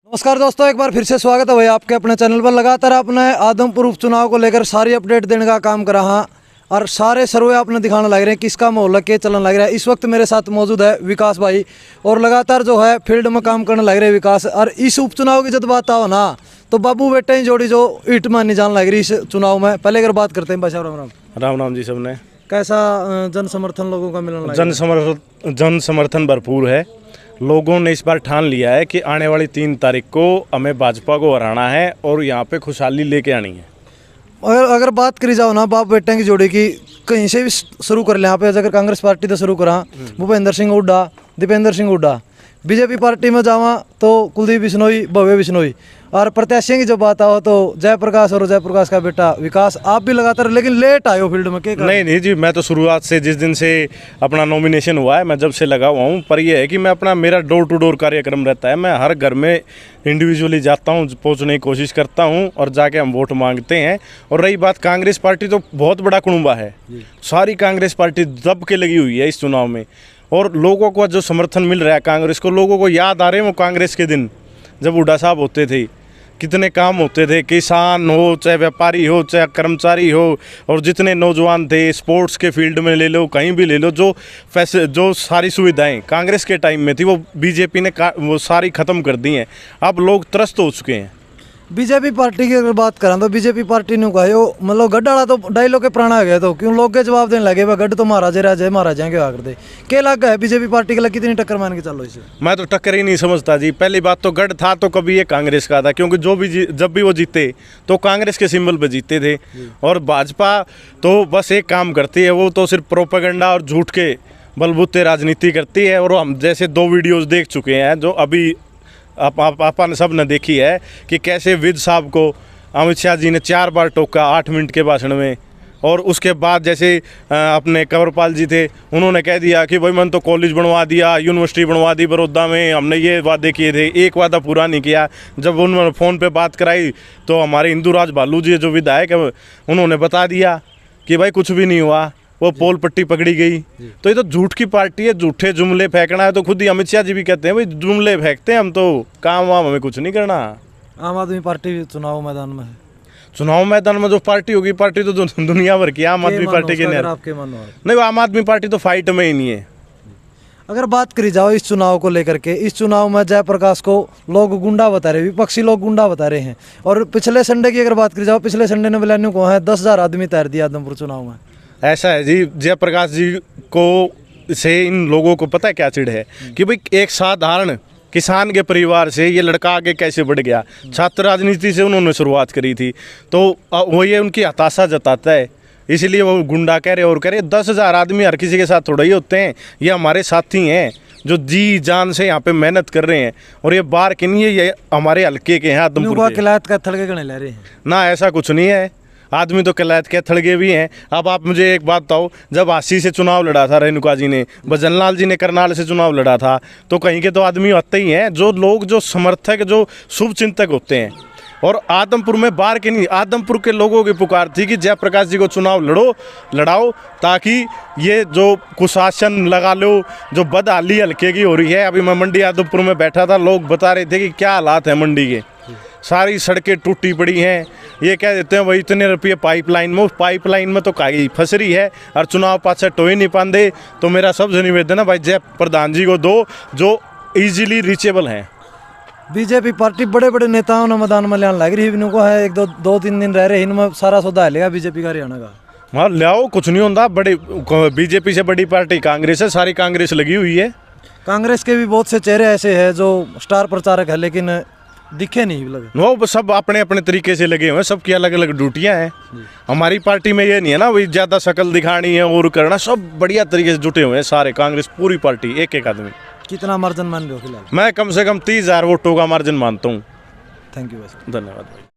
नमस्कार दोस्तों, एक बार फिर से स्वागत है भाई आपके अपने चैनल पर। लगातार आपने आदमपुर उपचुनाव को लेकर सारी अपडेट देने का काम करा हाँ, और सारे सर्वे आपने दिखाने लग रहे हैं किसका माहौल के चलन लग रहा है। इस वक्त मेरे साथ मौजूद है विकास भाई, और लगातार जो है फील्ड में काम करने लग रहे हैं विकास। और इस उपचुनाव की जब बात आओ ना, तो बाबू बेटे ही जोड़ी जो ईट मानी जान लग रही इस चुनाव में। पहले अगर बात करते हैं भाई साहब, राम राम। राम राम जी सबने। कैसा जन समर्थन लोगों का मिलने लगा? जन समर्थन भरपूर है। लोगों ने इस बार ठान लिया है कि आने वाली 3 तारीख को हमें भाजपा को हराना है और यहाँ पे खुशहाली लेके आनी है। अगर बात करी जाओ ना बाप बेटे की जोड़ी की, कहीं से भी शुरू कर ले। यहाँ पे अगर कांग्रेस पार्टी तो शुरू करा भूपेंद्र सिंह हुड्डा, दीपेंद्र सिंह हुड्डा। बीजेपी पार्टी में जावा तो कुलदीप बिश्नोई, भव्य बिश्नोई। और प्रत्याशियों की जब बात आओ तो जयप्रकाश और जयप्रकाश का बेटा विकास। आप भी लगातार लेकिन लेट आए हो फील्ड में, क्या? नहीं जी, मैं तो शुरुआत से जिस दिन से अपना नॉमिनेशन हुआ है मैं जब से लगा हुआ हूँ। पर यह है कि मैं अपना मेरा डोर टू डोर कार्यक्रम रहता है। मैं हर घर में इंडिविजुअली जाता हूँ, पहुँचने की कोशिश करता हूँ और जाके हम वोट मांगते हैं। और रही बात कांग्रेस पार्टी, तो बहुत बड़ा कुनबा है। सारी कांग्रेस पार्टी दब के लगी हुई है इस चुनाव में, और लोगों को जो समर्थन मिल रहा है कांग्रेस को, लोगों को याद आ रहे हैं वो कांग्रेस के दिन जब हुड्डा साहब होते थे। कितने काम होते थे, किसान हो चाहे व्यापारी हो चाहे कर्मचारी हो, और जितने नौजवान थे स्पोर्ट्स के फील्ड में ले लो, कहीं भी ले लो, जो सारी सुविधाएं कांग्रेस के टाइम में थी वो बीजेपी ने वो सारी ख़त्म कर दी हैं। अब लोग त्रस्त हो चुके हैं। बीजेपी पार्टी की अगर बात करें तो बीजेपी पार्टी ने कहा यो मतलब गढ़ वाला तो डायलॉग के पुराना आ गया, तो क्यों लोग के जवाब देने लगे गढ़ तो महाराजे राजे महाराजा के आकर दे क्या लग है बीजेपी पार्टी के लिए? कितनी टक्कर मान के चलो इसे? मैं तो टक्कर ही नहीं समझता जी। पहली बात तो गढ़ था तो कभी ये कांग्रेस का था, क्योंकि जब भी वो जीते तो कांग्रेस के सिंबल पे जीते थे। और भाजपा तो बस एक काम करती है, वो तो सिर्फ प्रोपेगेंडा और झूठ के बलबूते राजनीति करती है। और हम जैसे 2 वीडियोज़ देख चुके हैं जो अभी अपन सब ने देखी है कि कैसे विद साहब को अमित शाह जी ने 4 बार टोका 8 मिनट के भाषण में। और उसके बाद जैसे अपने कंवरपाल जी थे, उन्होंने कह दिया कि भाई मैंने तो कॉलेज बनवा दिया, यूनिवर्सिटी बनवा दी बड़ौदा में, हमने ये वादे किए थे, एक वादा पूरा नहीं किया। जब उन्होंने फ़ोन पे बात कराई तो हमारे इंदुराज भालू जी जो विधायक है उन्होंने बता दिया कि भाई कुछ भी नहीं हुआ, वो पोल पट्टी पकड़ी गई। तो ये तो झूठ की पार्टी है, झूठे जुमले फेंकना है। तो खुद ही अमित शाह जी भी कहते हैं भाई जुमले फेंकते हैं हम, तो काम वाम हमें कुछ नहीं करना। आम आदमी पार्टी चुनाव मैदान में है। चुनाव मैदान में जो पार्टी होगी, पार्टी तो दुनिया भर की आम आदमी पार्टी के नहीं, आम आदमी पार्टी तो फाइट में ही नहीं है। अगर बात करी जाओ इस चुनाव को लेकर के, इस चुनाव में जयप्रकाश को लोग गुंडा बता रहे, विपक्षी लोग गुंडा बता रहे हैं। और पिछले संडे की अगर बात करी जाओ, पिछले संडे ने बलान्यू को है 10,000 आदमी तैर दिया आदमपुर चुनाव में। ऐसा है जी, जयप्रकाश जी को से इन लोगों को पता है क्या चिढ़ है कि भाई एक साधारण किसान के परिवार से ये लड़का आगे कैसे बढ़ गया। छात्र राजनीति से उन्होंने शुरुआत करी थी, तो वो ये उनकी हताशा जताता है, इसलिए वो गुंडा कह रहे और कह रहे। 10,000 आदमी हर किसी के साथ थोड़ा ही होते हैं। ये हमारे साथी हैं जो जी जान से यहाँ पे मेहनत कर रहे हैं। और ये बार के नहीं है, ये हमारे हल्के के हैं आदमपुर के। का थड़के गणे ले रहे हैं ना, ऐसा कुछ नहीं है। आदमी तो कलायत के थड़गे भी हैं। अब आप मुझे एक बात बताओ, जब हासी से चुनाव लड़ा था रेणुका जी ने, भजनलाल जी ने करनाल से चुनाव लड़ा था, तो कहीं के तो आदमी होते ही हैं जो लोग, जो समर्थक, जो शुभ चिंतक होते हैं। और आदमपुर में बार के नहीं, आदमपुर के लोगों की पुकार थी कि जयप्रकाश जी को चुनाव लड़ाओ, ताकि ये जो कुशासन लगा लो, जो बदहाली हल्के की हो रही है। अभी मैं मंडी आदमपुर में बैठा था, लोग बता रहे थे कि क्या हालात है मंडी के, सारी सड़कें टूटी पड़ी हैं। ये कह देते हैं भाई इतने रुपये पाइपलाइन में, उस पाइपलाइन में तो काई फंस रही है और चुनाव पाछे टोए नहीं पाते। तो मेरा सबसे निवेदन है भाई जय प्रधान जी को दो, जो इजीली रीचेबल हैं। बीजेपी पार्टी बड़े बड़े नेताओं ने मैदान में लिया लग रही है, इनको है 1-2-3 दिन रह रहे, इनमें सारा सौदा लेगा बीजेपी का हरियाणा का। हाँ लियाओ, कुछ नहीं होता। बड़े बीजेपी से बड़ी पार्टी कांग्रेस है, सारी कांग्रेस लगी हुई है। कांग्रेस के भी बहुत से चेहरे ऐसे हैं जो स्टार प्रचारक है लेकिन दिखे नहीं लगे। वो सब अपने अपने तरीके से लगे हुए हैं, सबकी अलग अलग ड्यूटियां हैं। हमारी पार्टी में ये नहीं है ना भाई ज़्यादा शक्ल दिखानी है और करना, सब बढ़िया तरीके से जुटे हुए हैं सारे, कांग्रेस पूरी पार्टी, एक आदमी। कितना मार्जिन मान रहे हो फिलहाल? मैं कम से कम 30,000 वोटों का मार्जिन मानता हूँ। थैंक यू, धन्यवाद।